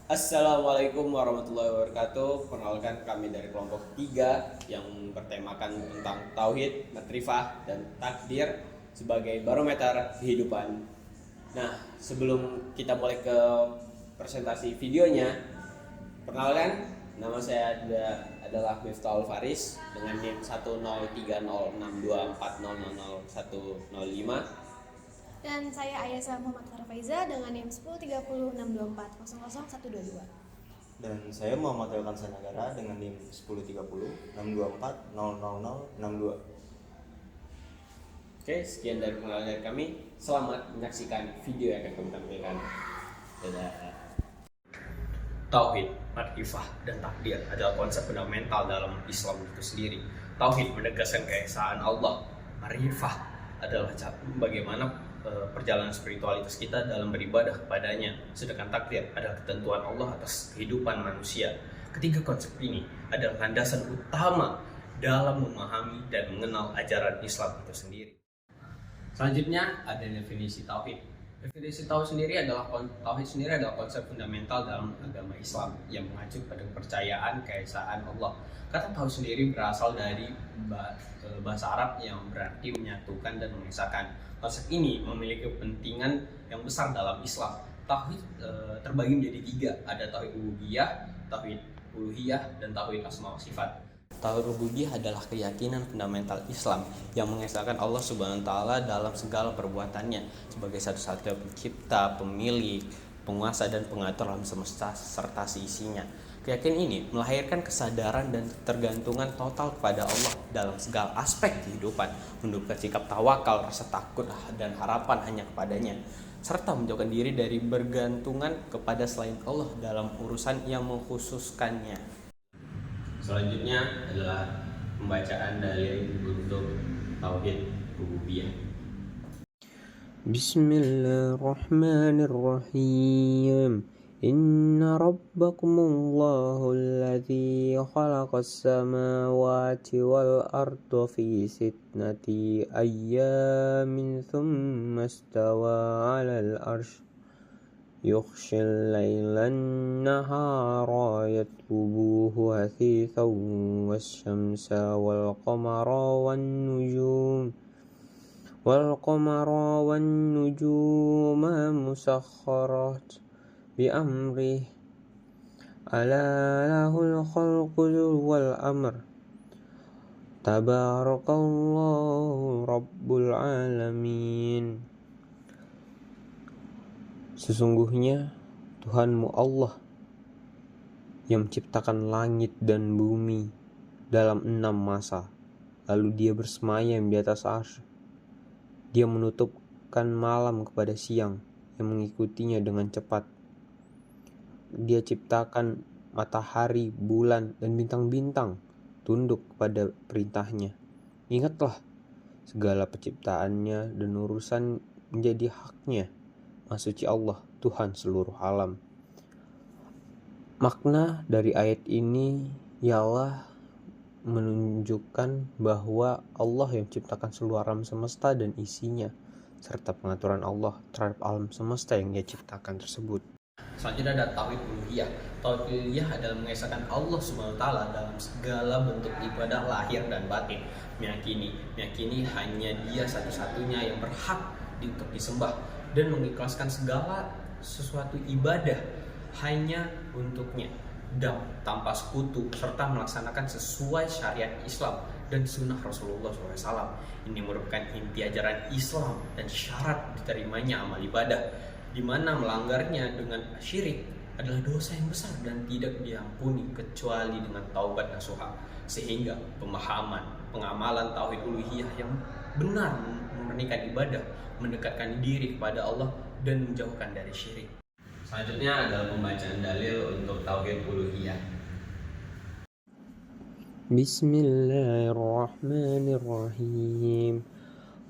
Assalamualaikum warahmatullahi wabarakatuh. Perkenalkan kami dari kelompok 3 yang bertemakan tentang tauhid, makrifah, dan takdir sebagai barometer kehidupan. Nah, sebelum kita mulai ke presentasi videonya, perkenalkan nama saya adalah Miftahul Faris dengan NIM 1030624000105. Dan saya Ayasa Muhammad Farfaiza dengan NIM 103062400122. Dan saya Muhammad Elkan Sanagara dengan NIM 1030 624 00062. Oke, sekian dari pengenalan dari kami. Selamat menyaksikan video yang akan kami tampilkan. Dadah. Tauhid, makrifah, dan takdir adalah konsep fundamental dalam Islam itu sendiri. Tauhid menegaskan keesaan Allah. Makrifah adalah bagaimana perjalanan spiritualitas kita dalam beribadah kepadanya. Sedangkan takdir adalah ketentuan Allah atas kehidupan manusia. Ketiga konsep ini adalah landasan utama dalam memahami dan mengenal ajaran Islam itu sendiri. Selanjutnya ada definisi tauhid. Definisi tauhid sendiri adalah konsep fundamental dalam agama Islam yang mengacu pada kepercayaan keesaan Allah. Kata tauhid sendiri berasal dari bahasa Arab yang berarti menyatukan dan mengesahkan. Konsep ini memiliki kepentingan yang besar dalam Islam. Tauhid terbagi menjadi 3, ada tauhid rububiyah, tauhid uluhiyah, dan tauhid asma wa sifat. Tauhid rububiyah adalah keyakinan fundamental Islam yang mengesahkan Allah Subhanahu wa taala dalam segala perbuatannya sebagai satu-satunya pencipta, pemilik, penguasa, dan pengatur alam semesta serta seisinya. Keyakinan ini melahirkan kesadaran dan ketergantungan total kepada Allah dalam segala aspek kehidupan, menunjukkan sikap tawakal, rasa takut, dan harapan hanya kepadanya, serta menjauhkan diri dari bergantungan kepada selain Allah dalam urusan yang mengkhususkannya. Selanjutnya adalah pembacaan dalil untuk tauhid rububiyah. Bismillahirrahmanirrahim. Inna rabbakumullahu alladhi khalaqas samawati wal arda fi sittati ayyamin thumma istawa 'alal arsh يغشي الليل النهار يطلبه حثيثا والشمس والقمر والنجوم مسخرات بأمره ألا له الخلق والأمر تبارك الله رب العالمين. Sesungguhnya Tuhanmu Allah yang menciptakan langit dan bumi dalam 6 masa, lalu Dia bersemayam di atas arsy. Dia menutupkan malam kepada siang yang mengikutinya dengan cepat. Dia ciptakan matahari, bulan, dan bintang-bintang tunduk kepada perintahnya. Ingatlah, segala penciptaannya dan urusan menjadi haknya. Maha suci Allah, Tuhan seluruh alam. Makna dari ayat ini ialah menunjukkan bahwa Allah yang menciptakan seluruh alam semesta dan isinya, serta pengaturan Allah terhadap alam semesta yang Dia ciptakan tersebut. Selanjutnya ada tauhid uluhiyah. Tauhid uluhiyah adalah mengesahkan Allah Subhanahu wa taala dalam segala bentuk ibadah lahir dan batin. Meyakini hanya Dia satu-satunya yang berhak untuk disembah dan mengikhlaskan segala sesuatu ibadah hanya untuknya dan tanpa sekutu, serta melaksanakan sesuai syariat Islam dan sunnah Rasulullah SAW. Ini merupakan inti ajaran Islam dan syarat diterimanya amal ibadah, di mana melanggarnya dengan syirik adalah dosa yang besar dan tidak diampuni kecuali dengan taubat nasuha. Sehingga pengamalan tauhid uluhiyah yang benar memurnikan ibadah, mendekatkan diri kepada Allah, dan menjauhkan dari syirik. Selanjutnya adalah pembacaan dalil untuk tauhid uluhiyah. Bismillahirrahmanirrahim.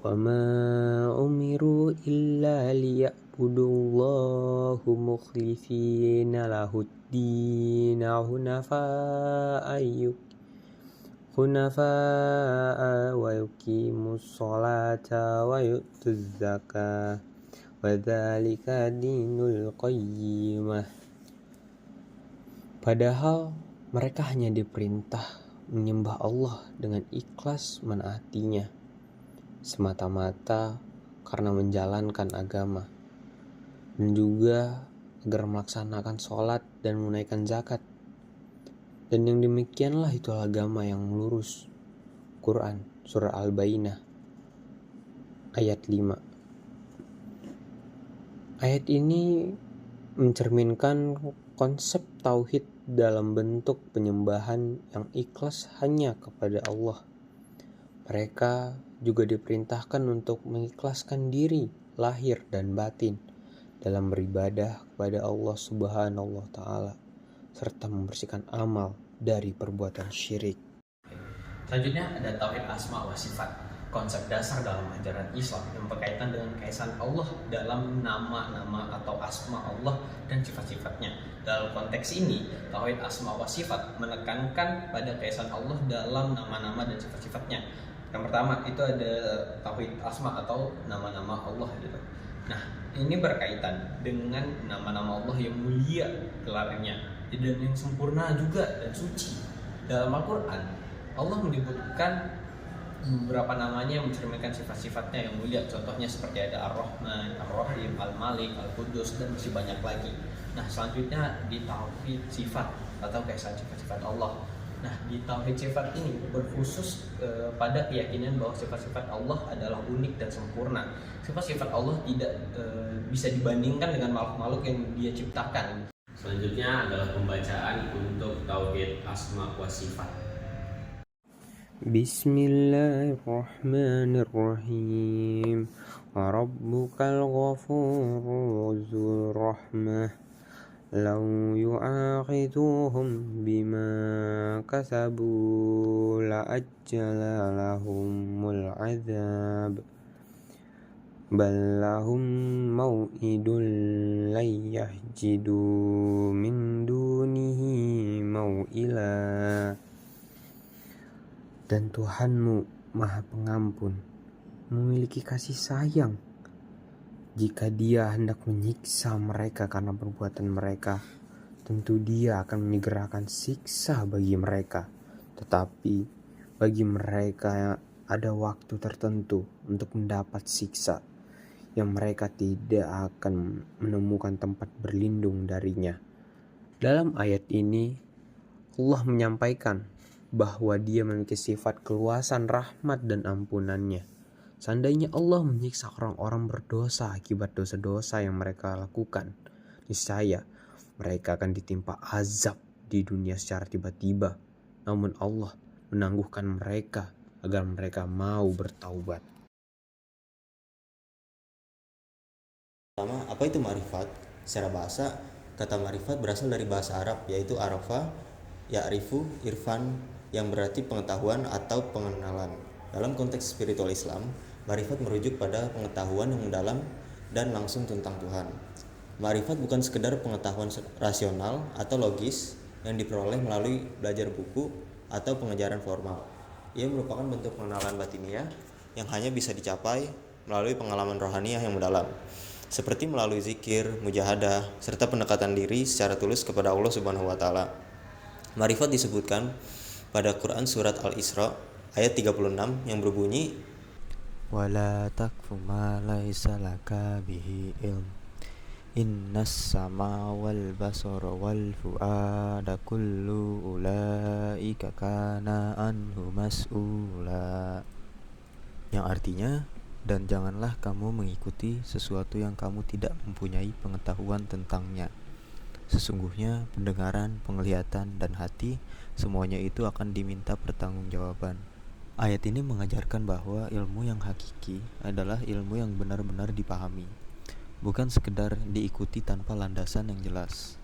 Wa ma umiru illa liya'budullahu mukhlishina lahuddin hunafa'a wa yuqimus sholata wa yu'tuz zakah wa dzalika dinul qayyimah. Padahal mereka hanya diperintah menyembah Allah dengan ikhlas menaatinya, semata-mata karena menjalankan agama, dan juga agar melaksanakan sholat dan menunaikan zakat. Dan yang demikianlah itu agama yang lurus. Quran Surah Al-Bayyinah ayat 5. Ayat ini mencerminkan konsep tauhid dalam bentuk penyembahan yang ikhlas hanya kepada Allah. Mereka juga diperintahkan untuk mengikhlaskan diri, lahir dan batin dalam beribadah kepada Allah Subhanahu wa Ta'ala, serta membersihkan amal dari perbuatan syirik. Selanjutnya ada tauhid asma wa sifat, konsep dasar dalam ajaran Islam yang berkaitan dengan keesaan Allah dalam nama-nama atau asma Allah dan sifat-sifatnya. Dalam konteks ini, tauhid asma wa sifat menekankan pada keesaan Allah dalam nama-nama dan sifat-sifatnya. Yang pertama itu ada tauhid asma atau nama-nama Allah gitu. Nah, ini berkaitan dengan nama-nama Allah yang mulia gelarnya dan yang sempurna juga dan suci. Dalam Al-Quran Allah menyebutkan beberapa namanya yang mencerminkan sifat-sifatnya yang mulia. Contohnya seperti ada Ar-Rahman, Ar-Rahim, Al-Malik, Al-Qudus, dan masih banyak lagi. Nah, selanjutnya di tauhid sifat atau keesaan sifat-sifat Allah. Nah, di tauhid sifat ini berkhusus pada keyakinan bahwa sifat-sifat Allah adalah unik dan sempurna. Sifat-sifat Allah tidak bisa dibandingkan dengan makhluk-makhluk yang Dia ciptakan. Selanjutnya adalah pembacaan untuk tauhid asma wa sifat. Bismillahirrahmanirrahim. Rabbukal ghafurur dzur rahmah. Law yu'akhidhuhum bima kasabu la'ajjala lahumul 'adzab. Bal lahum maw'idun lan yahjidu min dunihi maw'ila. Dan Tuhanmu Maha Pengampun, memiliki kasih sayang. Jika Dia hendak menyiksa mereka karena perbuatan mereka, tentu Dia akan menyegerakan siksa bagi mereka. Tetapi bagi mereka ada waktu tertentu untuk mendapat siksa yang mereka tidak akan menemukan tempat berlindung darinya. Dalam ayat ini Allah menyampaikan bahwa Dia memiliki sifat keluasan rahmat dan ampunannya. Seandainya Allah menyiksa orang-orang berdosa akibat dosa-dosa yang mereka lakukan, niscaya mereka akan ditimpa azab di dunia secara tiba-tiba. Namun Allah menangguhkan mereka agar mereka mau bertaubat. Pertama, apa itu ma'rifat? Secara bahasa, kata ma'rifat berasal dari bahasa Arab, yaitu arafa, ya'rifu, irfan, yang berarti pengetahuan atau pengenalan. Dalam konteks spiritual Islam, ma'rifat merujuk pada pengetahuan yang mendalam dan langsung tentang Tuhan. Ma'rifat bukan sekedar pengetahuan rasional atau logis yang diperoleh melalui belajar buku atau pengajaran formal. Ia merupakan bentuk pengenalan batiniah yang hanya bisa dicapai melalui pengalaman rohaniah yang mendalam, seperti melalui zikir, mujahadah, serta pendekatan diri secara tulus kepada Allah Subhanahu wa Ta'ala. Ma'rifat disebutkan pada Quran surat Al-Isra ayat 36 yang berbunyi, wala takfu ma laisa laka bihi ilm innas sama wal basara wal fuada kullu ulaika kana anhu mas'ula, yang artinya, dan janganlah kamu mengikuti sesuatu yang kamu tidak mempunyai pengetahuan tentangnya. Sesungguhnya pendengaran, penglihatan, dan hati semuanya itu akan diminta pertanggungjawaban. Ayat ini mengajarkan bahwa ilmu yang hakiki adalah ilmu yang benar-benar dipahami, bukan sekedar diikuti tanpa landasan yang jelas.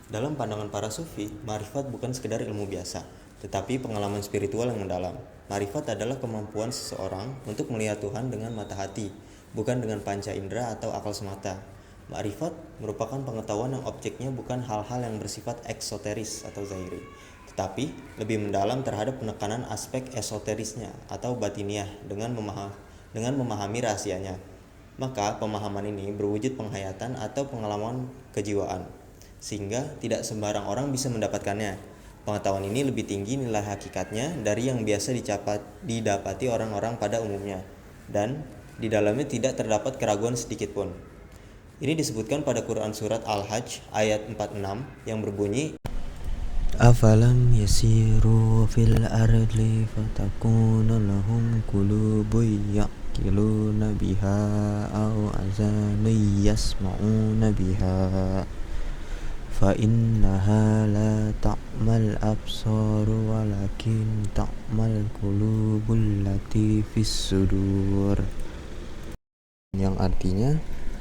dalam pandangan para sufi, ma'rifat bukan sekedar ilmu biasa, tetapi pengalaman spiritual yang mendalam. Ma'rifat adalah kemampuan seseorang untuk melihat Tuhan dengan mata hati, bukan dengan panca indera atau akal semata. Ma'rifat merupakan pengetahuan yang objeknya bukan hal-hal yang bersifat eksoteris atau zahiri, tetapi lebih mendalam terhadap penekanan aspek esoterisnya atau batiniah dengan memahami rahasianya. Maka pemahaman ini berwujud penghayatan atau pengalaman kejiwaan. sehingga tidak sembarang orang bisa mendapatkannya. Pengetahuan ini lebih tinggi nilai hakikatnya dari yang biasa didapati orang-orang pada umumnya, dan di dalamnya tidak terdapat keraguan sedikit pun. Ini disebutkan pada Quran Surat Al-Hajj ayat 46 yang berbunyi, أفلم يسيروا في الأرض فتكون لهم قلوب يعقلون بها أو آذان يسمعون بها فإنها لا تعمى الأبصار ولكن تعمى القلوب التي في الصدور. Yang artinya,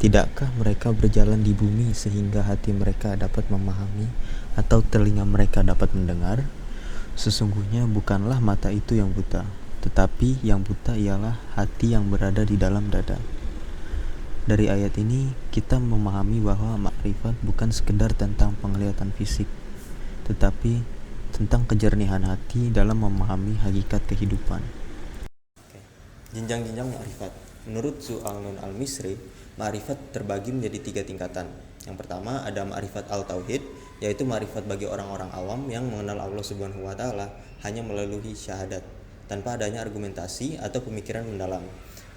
tidakkah mereka berjalan di bumi sehingga hati mereka dapat memahami atau telinga mereka dapat mendengar? Sesungguhnya bukanlah mata itu yang buta, tetapi yang buta ialah hati yang berada di dalam dada. Dari ayat ini kita memahami bahwa makrifat bukan sekedar tentang penglihatan fisik, tetapi tentang kejernihan hati dalam memahami hakikat kehidupan. jenjang-jenjang makrifat. Menurut Su'alun al-Misri, makrifat terbagi menjadi 3 tingkatan. Yang pertama ada makrifat al-tauhid, yaitu makrifat bagi orang-orang awam yang mengenal Allah Subhanahu wa taala hanya melalui syahadat, tanpa adanya argumentasi atau pemikiran mendalam.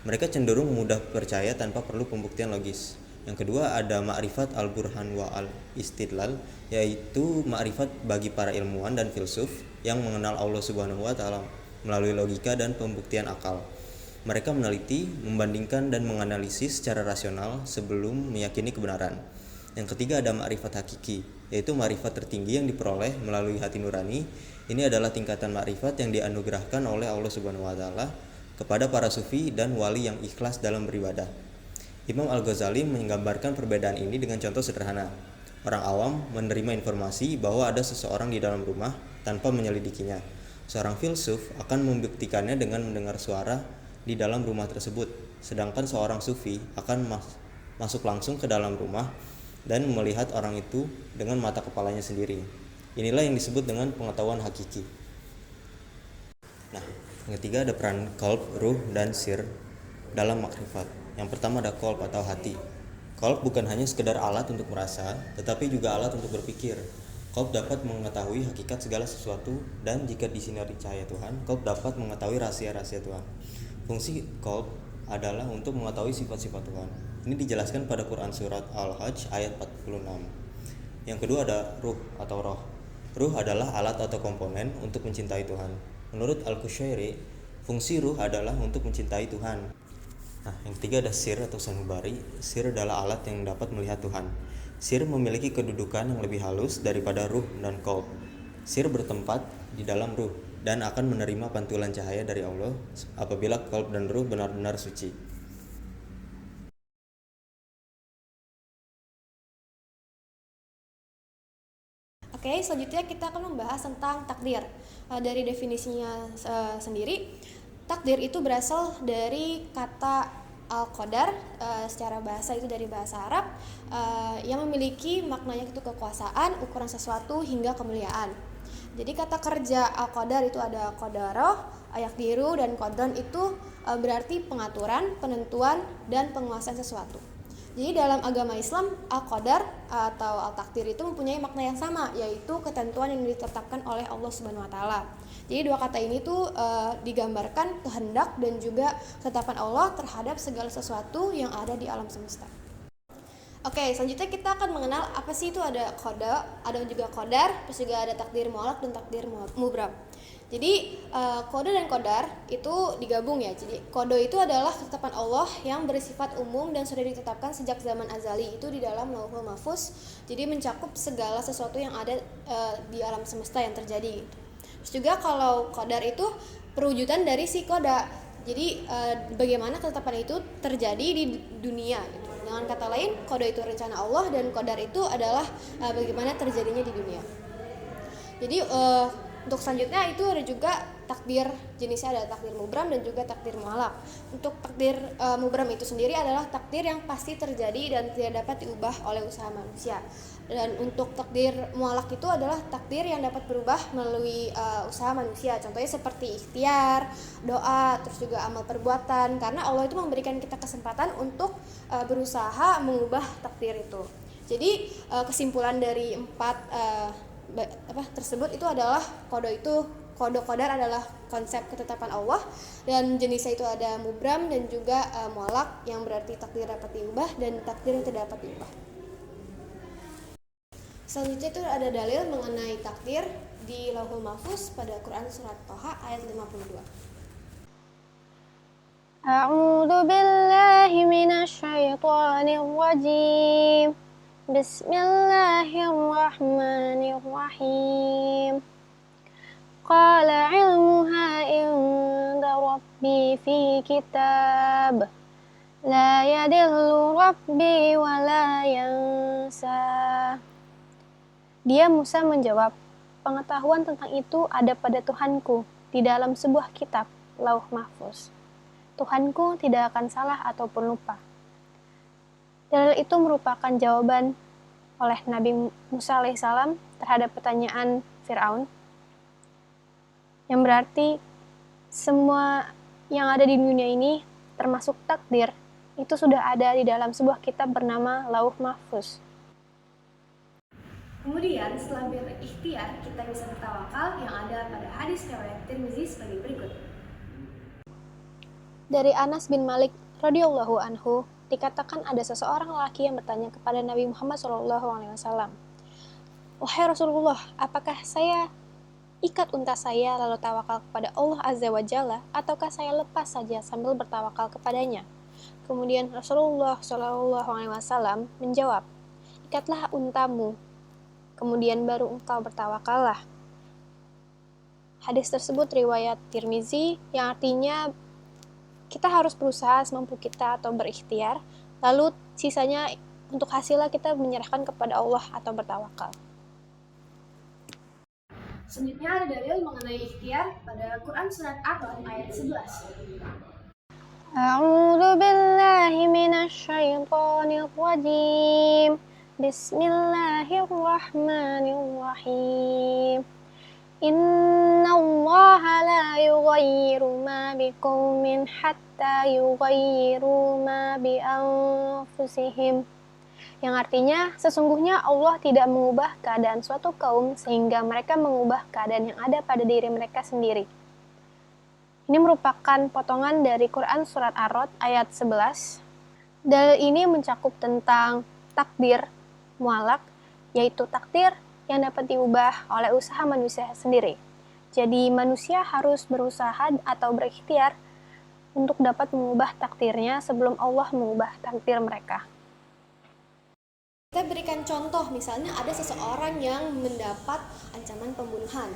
Mereka cenderung mudah percaya tanpa perlu pembuktian logis. Yang kedua ada makrifat al-burhan wa al-istidlal, yaitu makrifat bagi para ilmuwan dan filsuf yang mengenal Allah Subhanahu wa taala melalui logika dan pembuktian akal. Mereka meneliti, membandingkan dan menganalisis secara rasional sebelum meyakini kebenaran. Yang ketiga ada makrifat hakiki, yaitu makrifat tertinggi yang diperoleh melalui hati nurani. Ini adalah tingkatan makrifat yang dianugerahkan oleh Allah Subhanahu wa taala kepada para sufi dan wali yang ikhlas dalam beribadah. Imam Al-Ghazali menggambarkan perbedaan ini dengan contoh sederhana. Orang awam menerima informasi bahwa ada seseorang di dalam rumah tanpa menyelidikinya. Seorang filsuf akan membuktikannya dengan mendengar suara di dalam rumah tersebut, sedangkan seorang sufi akan masuk langsung ke dalam rumah dan melihat orang itu dengan mata kepalanya sendiri. Inilah yang disebut dengan pengetahuan hakiki. Nah, yang ketiga ada peran qalb, ruh, dan sir dalam makrifat. Yang pertama ada qalb atau hati. Qalb bukan hanya sekedar alat untuk merasa, tetapi juga alat untuk berpikir. Qalb dapat mengetahui hakikat segala sesuatu, dan jika disinari cahaya Tuhan, qalb dapat mengetahui rahasia-rahasia Tuhan. Fungsi qalb adalah untuk mengetahui sifat-sifat Tuhan. Ini dijelaskan pada Quran Surat Al-Hajj ayat 46. Yang kedua ada ruh atau roh. Ruh adalah alat atau komponen untuk mencintai Tuhan. Menurut Al-Qushairi, fungsi ruh adalah untuk mencintai Tuhan. Nah, yang ketiga ada sir atau sanubari. Sir adalah alat yang dapat melihat Tuhan. Sir memiliki kedudukan yang lebih halus daripada ruh dan qalb. Sir bertempat di dalam ruh dan akan menerima pantulan cahaya dari Allah apabila qalb dan ruh benar-benar suci. Oke, selanjutnya kita akan membahas tentang takdir. Dari definisinya sendiri, takdir itu berasal dari kata al-qadar, secara bahasa itu dari bahasa Arab, yang memiliki maknanya itu kekuasaan, ukuran sesuatu hingga kemuliaan. Jadi kata kerja al-qadar itu ada qadaroh, yaqdiru, dan qadron itu berarti pengaturan, penentuan, dan penguasaan sesuatu. Jadi dalam agama Islam, al-qadar atau al-takdir itu mempunyai makna yang sama, yaitu ketentuan yang ditetapkan oleh Allah Subhanahu wa taala. Jadi dua kata ini tuh digambarkan kehendak dan juga ketetapan Allah terhadap segala sesuatu yang ada di alam semesta. Oke, selanjutnya kita akan mengenal apa sih itu ada qada, ada juga qadar, terus juga ada takdir mu'allaq dan takdir mubram. Jadi qada dan qadar itu digabung ya. Jadi qada itu adalah ketetapan Allah yang bersifat umum dan sudah ditetapkan sejak zaman azali, itu di dalam Lauhul Mahfuz. Jadi mencakup segala sesuatu yang ada di alam semesta yang terjadi. Terus juga kalau qadar itu perwujudan dari si qada. Jadi bagaimana ketetapan itu terjadi di dunia gitu. Dengan kata lain, qada itu rencana Allah dan qadar itu adalah bagaimana terjadinya di dunia. Jadi untuk selanjutnya itu ada juga takdir, jenisnya ada takdir mubram dan juga takdir mu'allaq. Untuk takdir mubram itu sendiri adalah takdir yang pasti terjadi dan tidak dapat diubah oleh usaha manusia. Dan untuk takdir mu'allaq itu adalah takdir yang dapat berubah melalui usaha manusia. Contohnya seperti ikhtiar, doa, terus juga amal perbuatan. Karena Allah itu memberikan kita kesempatan untuk berusaha mengubah takdir itu. Jadi kesimpulan dari empat tersebut itu adalah kode qadar adalah konsep ketetapan Allah, dan jenisnya itu ada mubram dan juga muallaq yang berarti takdir dapat diubah dan takdir yang tidak dapat diubah. Selanjutnya itu ada dalil mengenai takdir di Lauhul Mahfuz pada Quran surat Thaha ayat 52. A'udzu billahi minasyaitonir rajim. Bismillahirrahmanirrahim. Qala ilmuha inda rabbi fi kitab. La yadillu rabbi wa la yansa. Dia Musa menjawab, pengetahuan tentang itu ada pada Tuhanku di dalam sebuah kitab, Lauh Mahfuz. Tuhanku tidak akan salah ataupun lupa. Dalil itu merupakan jawaban oleh Nabi Musa alaihissalam terhadap pertanyaan Fir'aun, yang berarti semua yang ada di dunia ini, termasuk takdir, itu sudah ada di dalam sebuah kitab bernama Lauh Mahfuz. Kemudian setelah berikhtiar, kita bisa bertawakal yang ada pada hadis riwayat Tirmizi sebagai berikut. Dari Anas bin Malik radhiyallahu anhu, dikatakan ada seseorang lelaki yang bertanya kepada Nabi Muhammad SAW, "Wahai Rasulullah, apakah saya ikat unta saya lalu tawakal kepada Allah Azza wa Jalla, ataukah saya lepas saja sambil bertawakal kepadanya?" Kemudian Rasulullah SAW menjawab, "Ikatlah untamu, kemudian baru engkau bertawakallah." Hadis tersebut riwayat Tirmizi, yang artinya kita harus berusaha semampu kita atau berikhtiar, lalu sisanya untuk hasilnya kita menyerahkan kepada Allah atau bertawakal. Selanjutnya ada dalil mengenai ikhtiar pada Quran surat Ar-Ra'd ayat 11. A'udzu billahi minasyaitonir rajim. Bismillahirrahmanirrahim. Innallaha la yughayyiru ma biqaumin hatta yughayyiru ma bi anfusihim. Yang artinya, sesungguhnya Allah tidak mengubah keadaan suatu kaum sehingga mereka mengubah keadaan yang ada pada diri mereka sendiri. Ini merupakan potongan dari Quran surat Ar-Ra'd ayat 11. Dalil ini mencakup tentang takdir muallaq, yaitu takdir yang dapat diubah oleh usaha manusia sendiri. Jadi manusia harus berusaha atau berikhtiar untuk dapat mengubah takdirnya sebelum Allah mengubah takdir mereka. Kita berikan contoh, misalnya ada seseorang yang mendapat ancaman pembunuhan.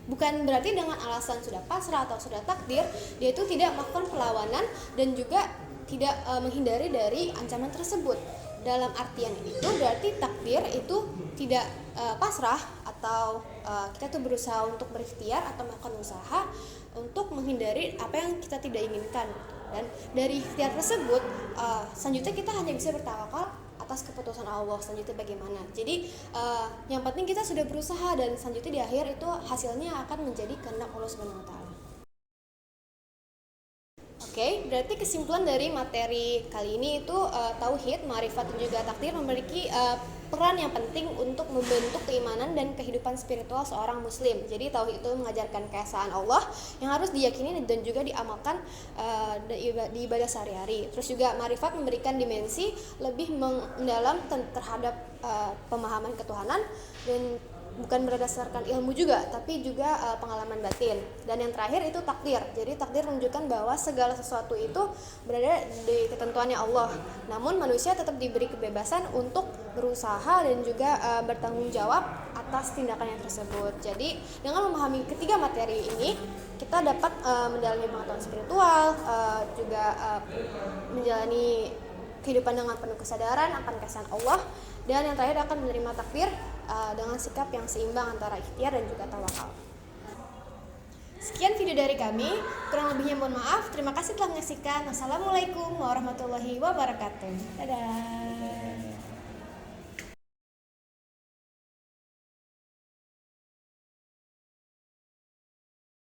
Bukan berarti dengan alasan sudah pasrah atau sudah takdir, dia itu tidak melakukan perlawanan dan juga tidak menghindari dari ancaman tersebut. Dalam artian itu berarti takdir itu tidak pasrah atau kita tuh berusaha untuk berikhtiar atau melakukan usaha untuk menghindari apa yang kita tidak inginkan. Dan dari ikhtiar tersebut selanjutnya kita hanya bisa bertawakal atas keputusan Allah selanjutnya bagaimana. Jadi yang penting kita sudah berusaha dan selanjutnya di akhir itu hasilnya akan menjadi kehendak Allah Subhanahu wa taala. Oke, berarti kesimpulan dari materi kali ini itu tauhid, ma'rifat dan juga takdir memiliki peran yang penting untuk membentuk keimanan dan kehidupan spiritual seorang muslim. Jadi tauhid itu mengajarkan keesaan Allah yang harus diyakini dan juga diamalkan di ibadah sehari-hari. Terus juga ma'rifat memberikan dimensi lebih mendalam terhadap pemahaman ketuhanan, dan bukan berdasarkan ilmu juga, tapi juga pengalaman batin. Dan yang terakhir itu takdir. Jadi takdir menunjukkan bahwa segala sesuatu itu berada di ketentuannya Allah. Namun manusia tetap diberi kebebasan untuk berusaha dan juga bertanggung jawab atas tindakannya tersebut. Jadi dengan memahami ketiga materi ini, kita dapat menjalani pengetahuan spiritual, juga menjalani kehidupan dengan penuh kesadaran akan keesaan Allah, dan yang terakhir akan menerima takdir dengan sikap yang seimbang antara ikhtiar dan juga tawakal. Sekian video dari kami, kurang lebihnya mohon maaf. Terima kasih telah menyaksikan. Wassalamualaikum warahmatullahi wabarakatuh. Dadah.